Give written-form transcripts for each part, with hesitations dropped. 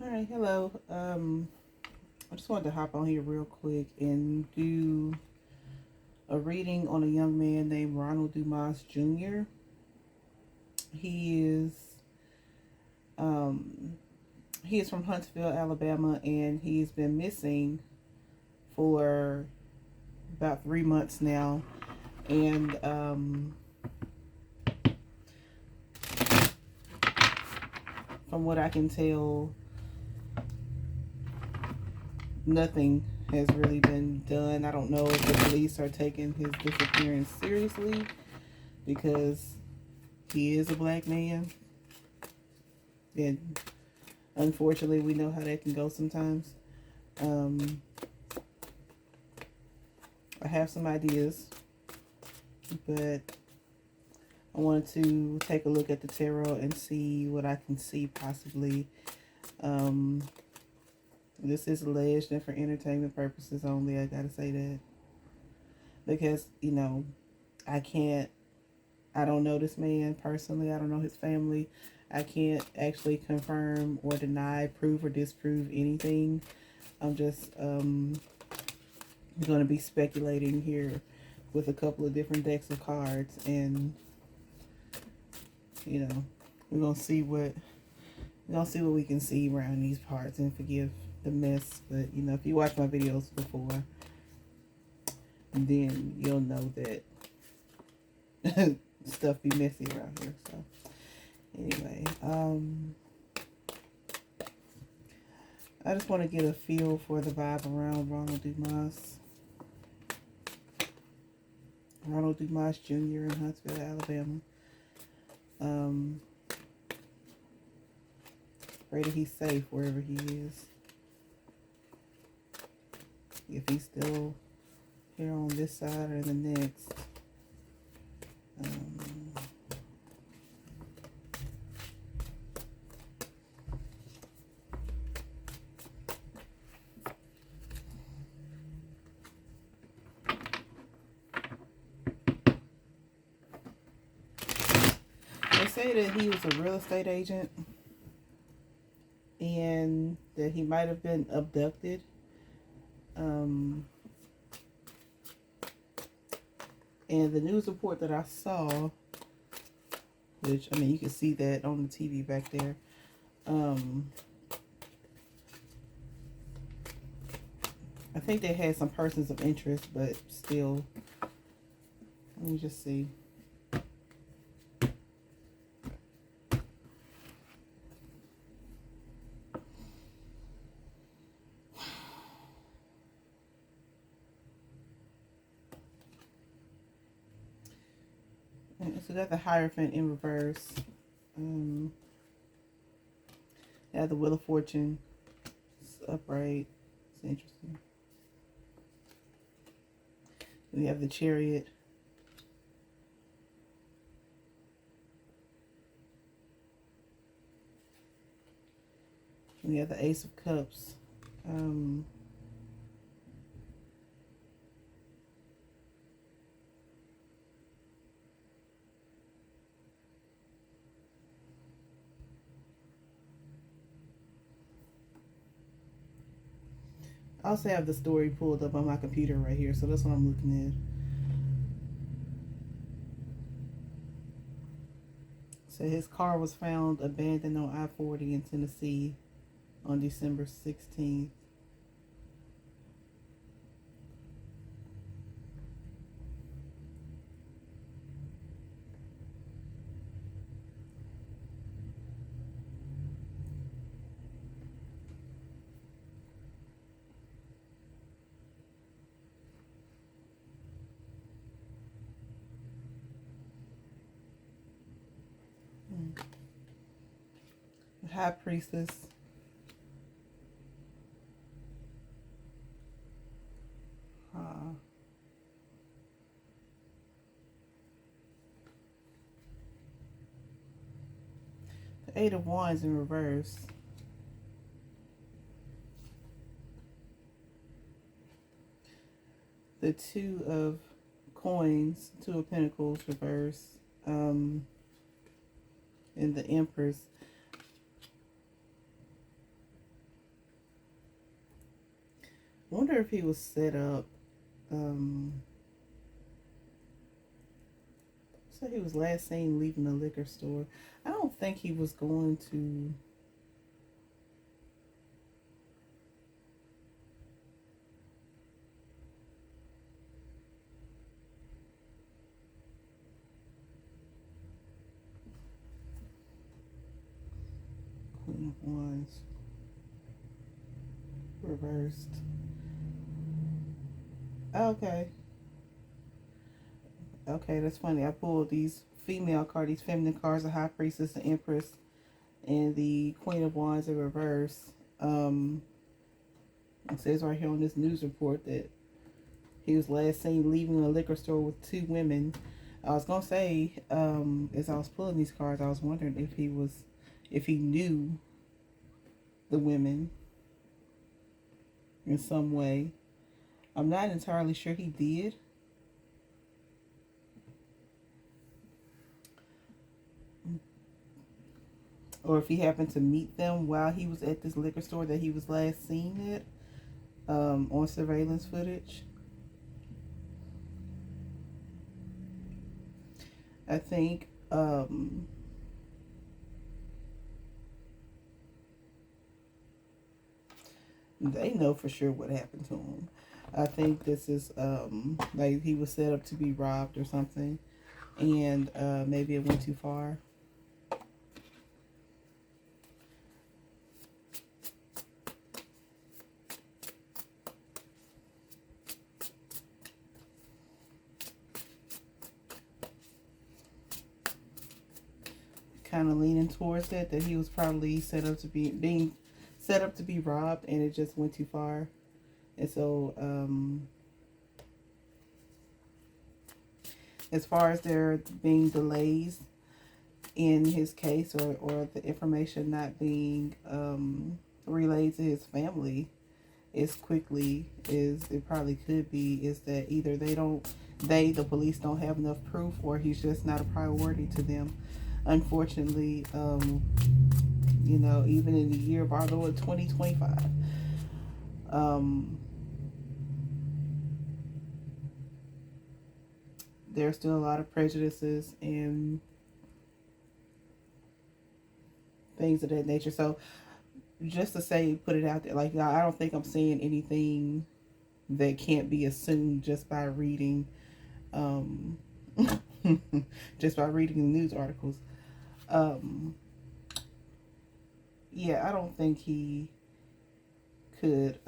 All right, hello. I just wanted to hop on here real quick and do a reading on a young man named Ronald Dumas Jr. He is um, he is from Huntsville, Alabama, and he's been missing for about 3 months now. And from what I can tell, nothing has really been done. I don't know if the police are taking his disappearance seriously because he is a black man. And unfortunately, we know how that can go sometimes. Um, I have some ideas, but I wanted to take a look at the tarot and see what I can see possibly. This is alleged and for entertainment purposes only. I gotta say that because I don't know this man personally. I don't know his family. I can't actually confirm or deny, prove or disprove anything. I'm just going to be speculating here with a couple of different decks of cards, and we're gonna see what we can see around these parts. And forgive the mess, but if you watch my videos before, then you'll know that stuff be messy around here. So anyway, I just want to get a feel for the vibe around Ronald Dumas. Ronald Dumas Jr. in Huntsville, Alabama. Pray that he's safe wherever he is. If he's still here on this side or the next. They say that he was a real estate agent and that he might have been abducted. And the news report that I saw, which, I mean, you can see that on the TV back there. I think they had some persons of interest, but still, let me just see. So that's the Hierophant in reverse. Yeah, the Wheel of Fortune. It's upright. It's interesting. We have the Chariot. We have the Ace of Cups. I also have the story pulled up on my computer right here, so that's what I'm looking at. So his car was found abandoned on I-40 in Tennessee on December 16th. High Priestess. The Eight of Wands in reverse. The Two of Coins, Two of Pentacles reverse. And the Empress. I wonder if he was set up. Um, so he was last seen leaving the liquor store. I don't think he was going to. Queen of Wands reversed. Okay. Okay, that's funny. I pulled these female cards, these feminine cards, the High Priestess, the Empress, and the Queen of Wands in reverse. It says right here on this news report that he was last seen leaving a liquor store with two women. I was gonna say, as I was pulling these cards, I was wondering if he knew the women in some way. I'm not entirely sure he did. Or if he happened to meet them while he was at this liquor store that he was last seen at, on surveillance footage. I think they know for sure what happened to him. I think this is like he was set up to be robbed or something, and maybe it went too far. Kind of leaning towards that he was probably set up to being set up to be robbed, and it just went too far. And so as far as there being delays in his case, or the information not being relayed to his family as quickly as it probably could be, is that either the police don't have enough proof, or he's just not a priority to them. Unfortunately, even in the year of our Lord 2025, there's still a lot of prejudices and things of that nature. So just to say, put it out there, like, I don't think I'm saying anything that can't be assumed just by reading just by reading the news articles. Yeah, I don't think he could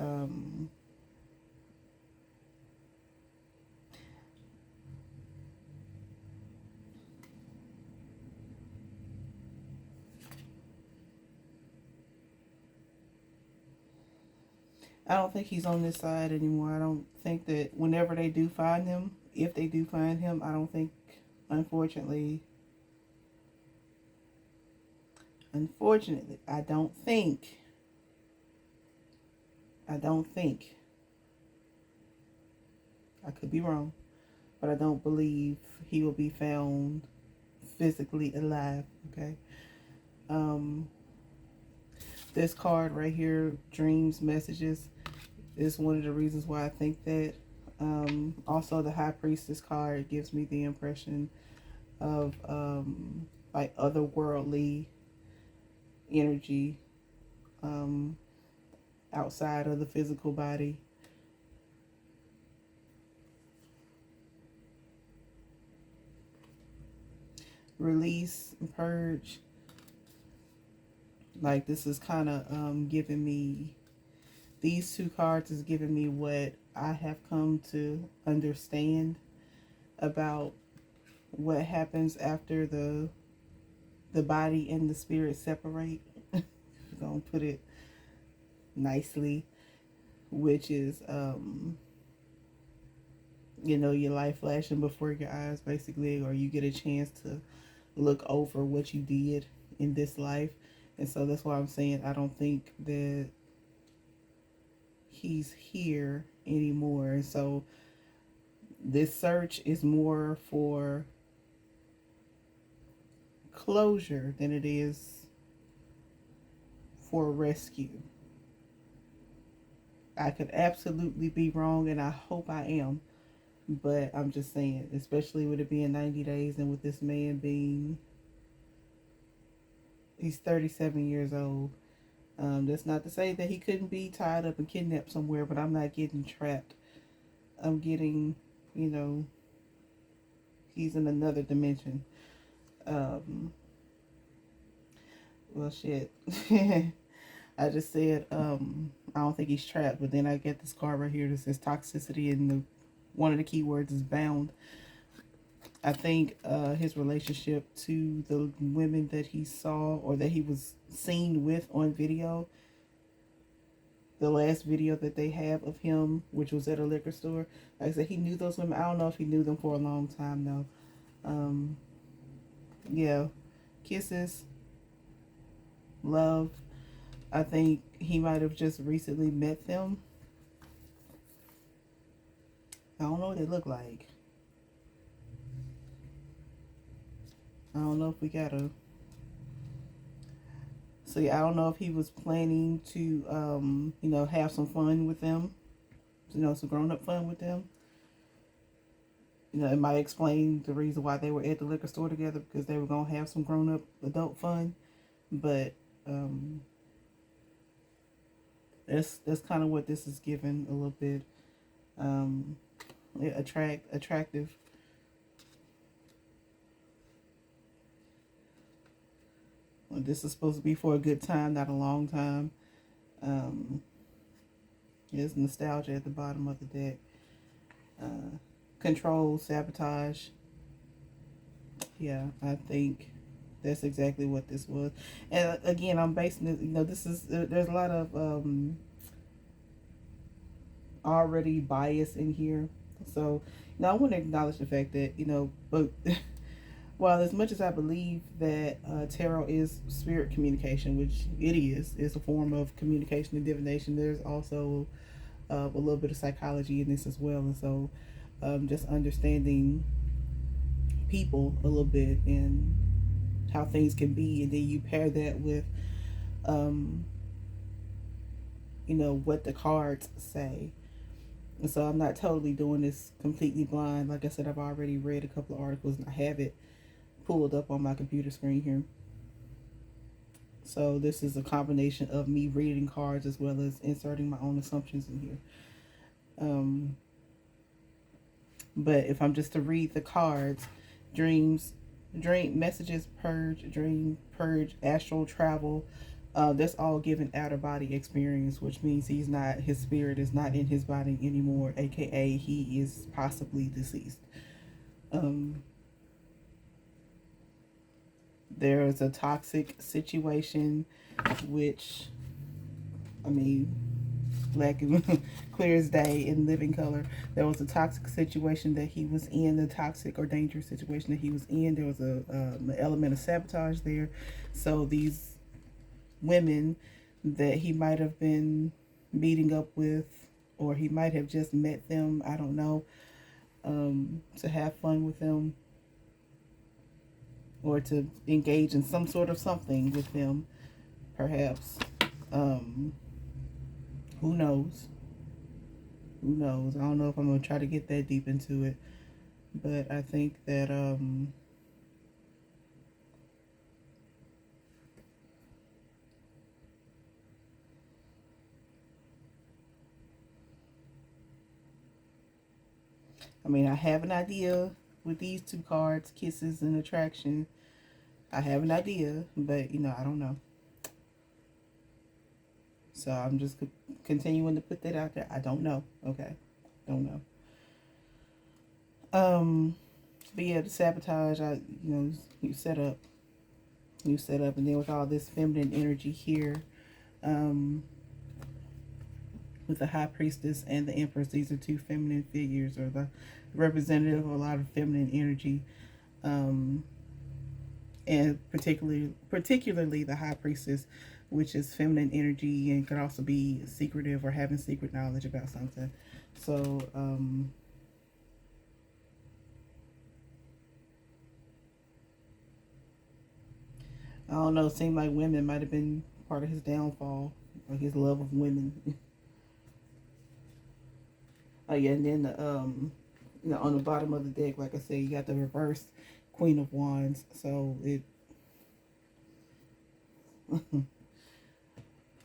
I don't think he's on this side anymore. I don't think that whenever they do find him, if they do find him, I don't think, unfortunately, I don't think, I could be wrong, but I don't believe he will be found physically alive, okay? This card right here, dreams, messages, is one of the reasons why I think that. Also, the High Priestess card gives me the impression of like otherworldly energy outside of the physical body. Release and purge. Like, this is kind of giving me, these two cards is giving me what I have come to understand about what happens after the body and the spirit separate. We're gonna put it nicely, which is your life flashing before your eyes, basically, or you get a chance to look over what you did in this life. And so that's why I'm saying I don't think that he's here anymore. And so this search is more for closure than it is for rescue. I could absolutely be wrong, and I hope I am. But I'm just saying, especially with it being 90 days and with this man being, he's 37 years old. That's not to say that he couldn't be tied up and kidnapped somewhere, but I'm not getting trapped. I'm getting, you know, he's in another dimension. Um, well, shit. I just said, I don't think he's trapped, but then I get this card right here that says toxicity, and one of the keywords is bound. I think his relationship to the women that he saw or that he was seen with on video, the last video that they have of him, which was at a liquor store, like I said, he knew those women. I don't know if he knew them for a long time though. Yeah, kisses, love. I think he might have just recently met them. I don't know what they look like. I don't know if we got a. See, I don't know if he was planning to, have some fun with them, some grown up fun with them. It might explain the reason why they were at the liquor store together, because they were going to have some grown up adult fun. But that's kind of what this is giving a little bit. Attractive. Well, this is supposed to be for a good time, not a long time. There's nostalgia at the bottom of the deck. Control, sabotage. Yeah, I think that's exactly what this was. And again, I'm basing it, this is, there's a lot of already bias in here. So, I want to acknowledge the fact that, but while as much as I believe that tarot is spirit communication, which it is a form of communication and divination, there's also a little bit of psychology in this as well. And so just understanding people a little bit and how things can be, and then you pair that with what the cards say. And so I'm not totally doing this completely blind. Like I said, I've already read a couple of articles and I have it pulled up on my computer screen here. So this is a combination of me reading cards as well as inserting my own assumptions in here. But if I'm just to read the cards, dream messages, purge, astral travel, that's all given outer body experience, which means his spirit is not in his body anymore, aka he is possibly deceased. There is a toxic situation, which, black and clear as day in living color. There was a toxic situation that he was in, the toxic or dangerous situation that he was in. There was an element of sabotage there. So these women that he might have been meeting up with, or he might have just met them, I don't know, to have fun with them, or to engage in some sort of something with them, perhaps. Who knows? Who knows? I don't know if I'm going to try to get that deep into it. But I think that, I have an idea with these two cards, kisses and attraction. I have an idea, but, I don't know. So I'm just continuing to put that out there. I don't know. Okay. Don't know. But yeah, the sabotage, you set up, and then with all this feminine energy here, with the High Priestess and the Empress, these are two feminine figures, or the representative of a lot of feminine energy, and particularly the High Priestess, which is feminine energy and could also be secretive or having secret knowledge about something. So, I don't know, it seemed like women might have been part of his downfall, or his love of women. Oh yeah, and then the on the bottom of the deck, like I said, you got the reverse Queen of Wands. So it,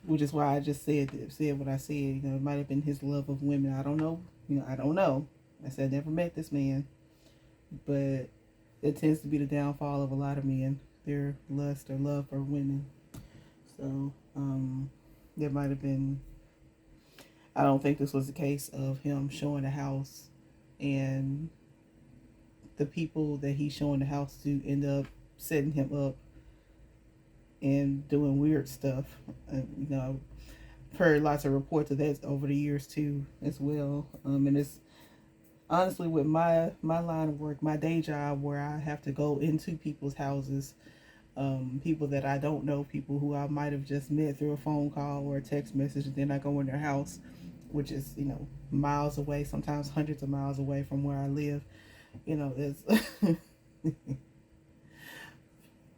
which is why I just said what I said. It might have been his love of women. I don't know. I don't know. I said I never met this man, but it tends to be the downfall of a lot of men. Their lust or love for women. So there might have been. I don't think this was the case of him showing the house and the people that he's showing the house to end up setting him up and doing weird stuff. I've heard lots of reports of that over the years too, as well. And it's honestly with my line of work, my day job, where I have to go into people's houses, people that I don't know, people who I might have just met through a phone call or a text message, and then I go in their house, which is miles away, sometimes hundreds of miles away from where I live. It's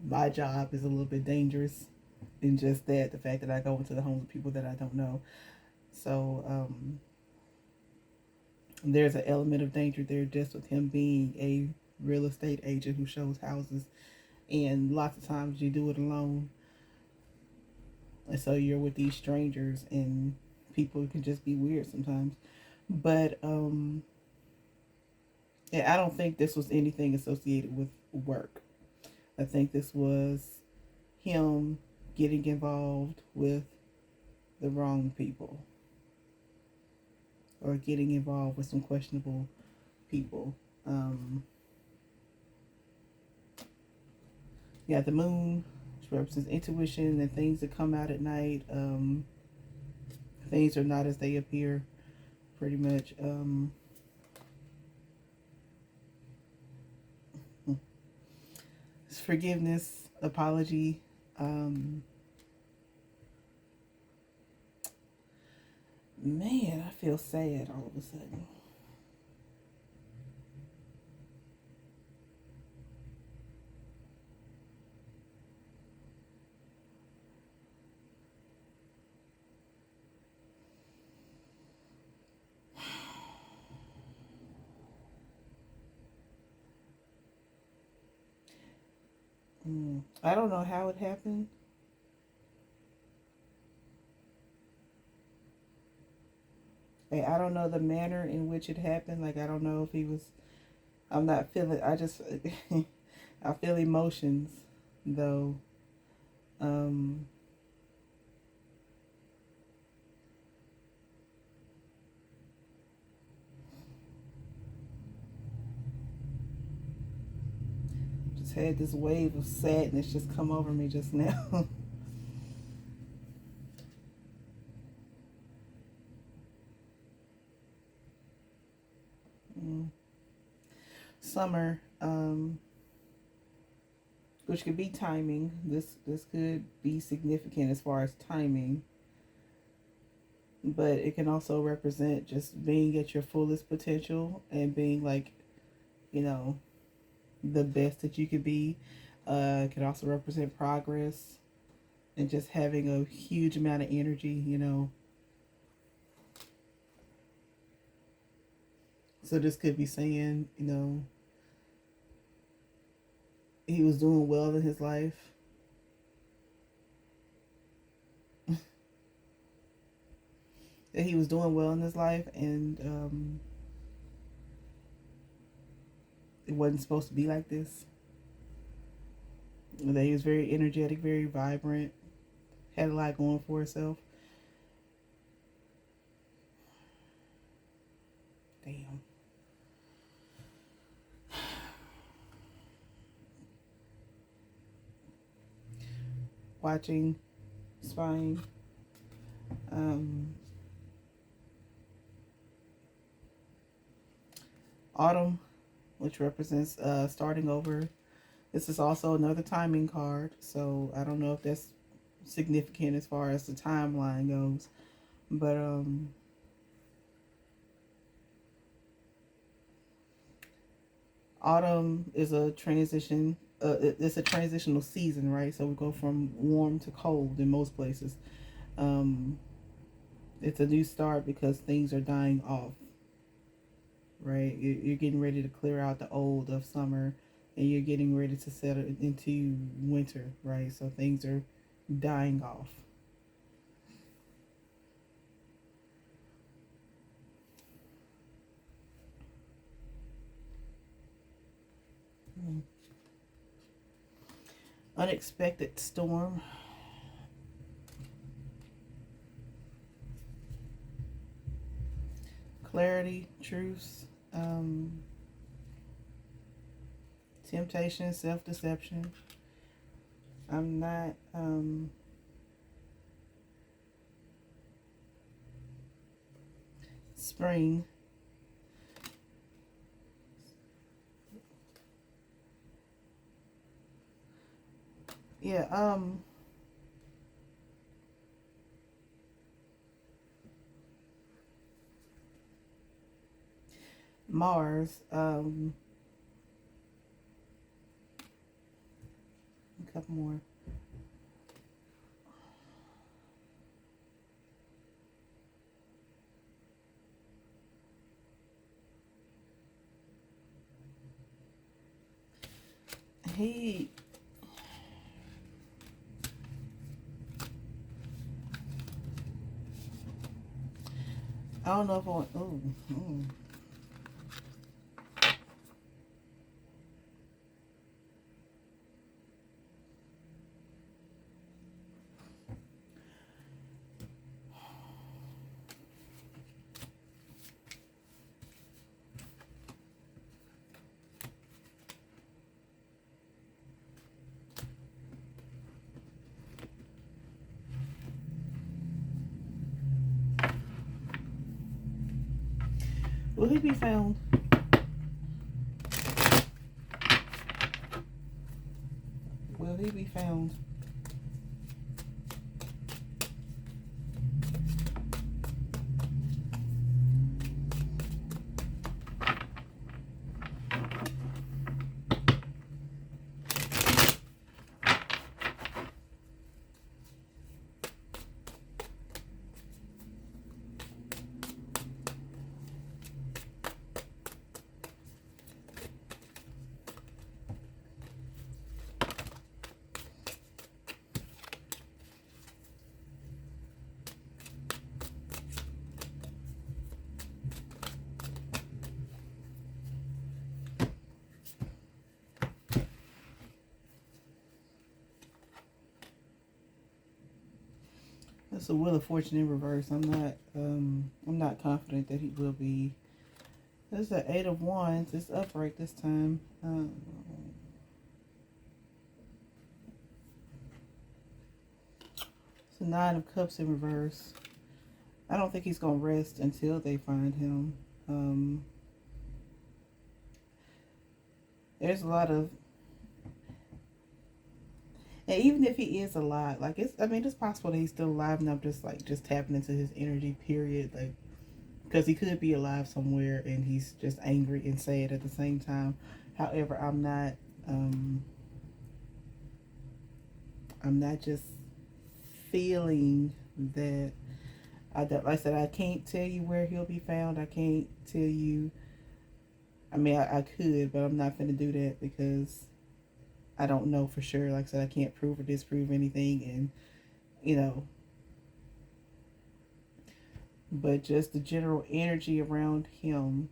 my job is a little bit dangerous in just that, the fact that I go into the homes of people that I don't know. So there's an element of danger there just with him being a real estate agent who shows houses, and lots of times you do it alone, and so you're with these strangers, and people can just be weird sometimes. But yeah, I don't think this was anything associated with work. I think this was him getting involved with the wrong people, or getting involved with some questionable people. Yeah, the moon, which represents intuition and things that come out at night. Things are not as they appear, pretty much. Forgiveness, apology. Man, I feel sad all of a sudden. I don't know how it happened. Like, I don't know the manner in which it happened. Like, I don't know if he was. I'm not feeling. I just. I feel emotions, though. Um, just had this wave of sadness just come over me just now. Summer, which could be timing. This could be significant as far as timing, but it can also represent just being at your fullest potential and being like, you know, the best that you could be. It can also represent progress and just having a huge amount of energy. So this could be saying, he was doing well in his life. That he was doing well in his life, and it wasn't supposed to be like this. That he was very energetic, very vibrant, had a lot going for himself. Damn. Watching, spying. Autumn, which represents starting over. This is also another timing card, so I don't know if that's significant as far as the timeline goes, but autumn is a transition. It's a transitional season, right? So we go from warm to cold in most places. Um, it's a new start because things are dying off. right? You're getting ready to clear out the old of summer, and you're getting ready to settle into winter, right? So things are dying off. Unexpected storm. Clarity, truce, um, temptation, self-deception. I'm not spring. Yeah, Mars, a couple more. He, I don't know if I want, will he be found? Will he be found? That's a Wheel of Fortune in reverse. I'm not confident that he will be. This is the Eight of Wands. It's upright this time. It's the Nine of Cups in reverse. I don't think he's gonna rest until they find him. There's a lot of, and even if he is alive, like it's, I mean, it's possible that he's still alive, and I'm just tapping into his energy. Period. Like, because he could be alive somewhere and he's just angry and sad at the same time. However, um, I'm not just feeling that. Like I said, I can't tell you where he'll be found. I can't tell you. I mean, I could, but I'm not going to do that because I don't know for sure. Like I said, I can't prove or disprove anything, and you know, but just the general energy around him,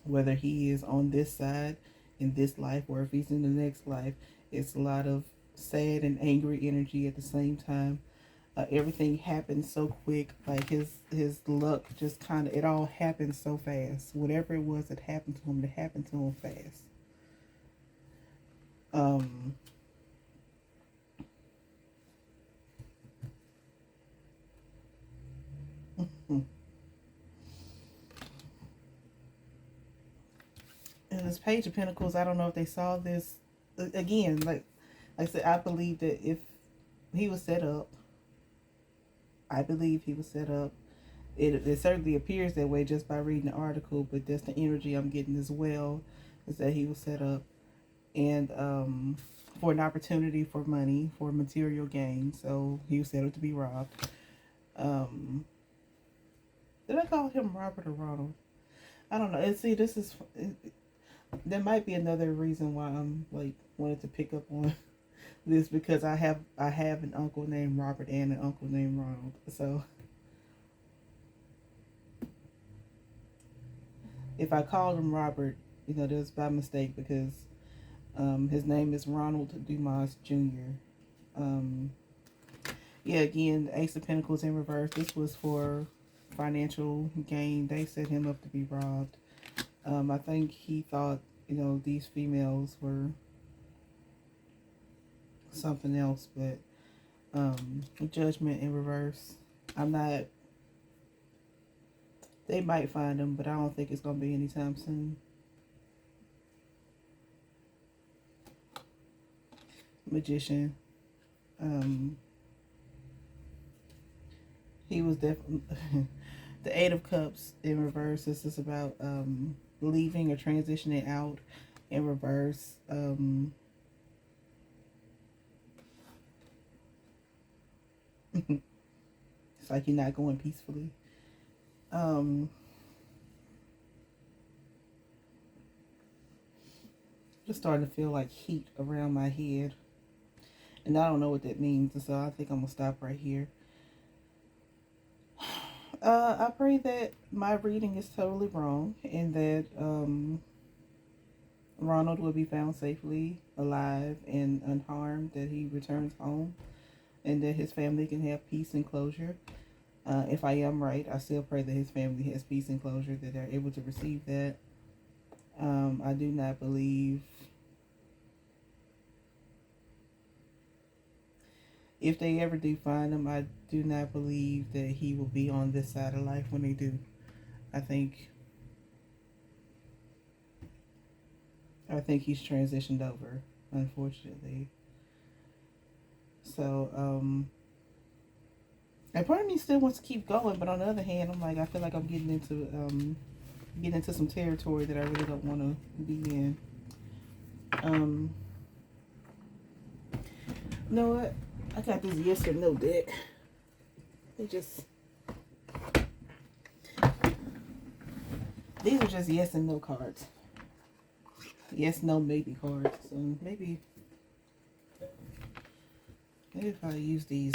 whether he is on this side in this life or if he's in the next life, it's a lot of sad and angry energy at the same time. Everything happened so quick, like his luck just kind of, it all happened so fast. Whatever it was that happened to him, that happened to him fast. um and this Page of Pentacles, I don't know if they saw this. Again, like I said, I believe that if he was set up, I believe he was set up. It certainly appears that way just by reading the article, but that's the energy I'm getting as well, is that he was set up, and for an opportunity for money, for material gain. So he was set up to be robbed. um did I call him Robert or Ronald? I don't know. And see, this is there might be another reason why I'm like wanted to pick up on this, because I have an uncle named Robert and an uncle named Ronald. So if I called him Robert, that was by mistake, because his name is Ronald Dumas Jr. Um, yeah, again, the Ace of Pentacles in reverse. This was for financial gain. They set him up to be robbed. I think he thought, these females were something else, but Judgment in reverse. I'm not, they might find him, but I don't think it's going to be anytime soon. Magician. He was definitely the Eight of Cups in reverse. This is about leaving or transitioning out in reverse. It's like you're not going peacefully. Just starting to feel like heat around my head, and I don't know what that means, so I think I'm gonna stop right here. I pray that my reading is totally wrong, and that Ronald will be found safely alive and unharmed, that he returns home, and that his family can have peace and closure. If I am right, I still pray that his family has peace and closure, that they're able to receive that. I do not believe, if they ever do find him, I do not believe that he will be on this side of life when they do. I think he's transitioned over, unfortunately. So, and part of me still wants to keep going, but on the other hand, I'm like, I feel like I'm getting into some territory that I really don't want to be in. You know what? I got this yes or no deck. These are just yes and no cards. Yes, no, maybe cards. So maybe if I use these.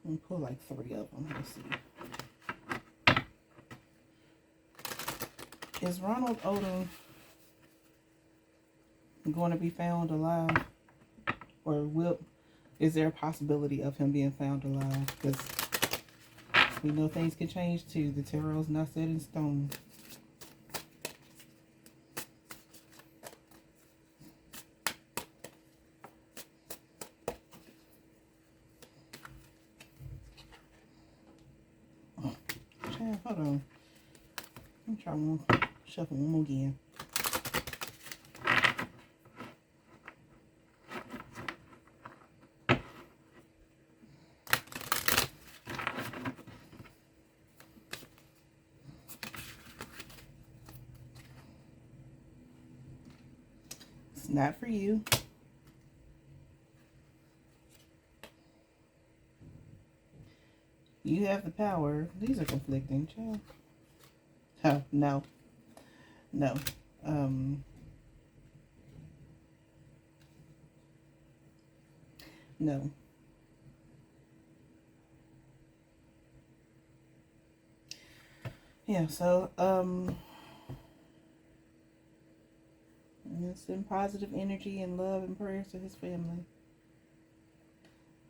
I'm pull like 3 of them. Let's see. Is Ronald Odom going to be found alive? Or is there a possibility of him being found alive? Because we know things can change too. The tarot's not set in stone. Hold on. Let me try one. Shuffle one more again. It's not for you. You have the power. These are conflicting, child. Oh, no. No. No. Yeah, so, send positive energy and love and prayers to his family.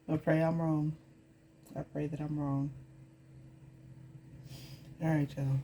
I pray I'm wrong. I pray that I'm wrong. All right, y'all.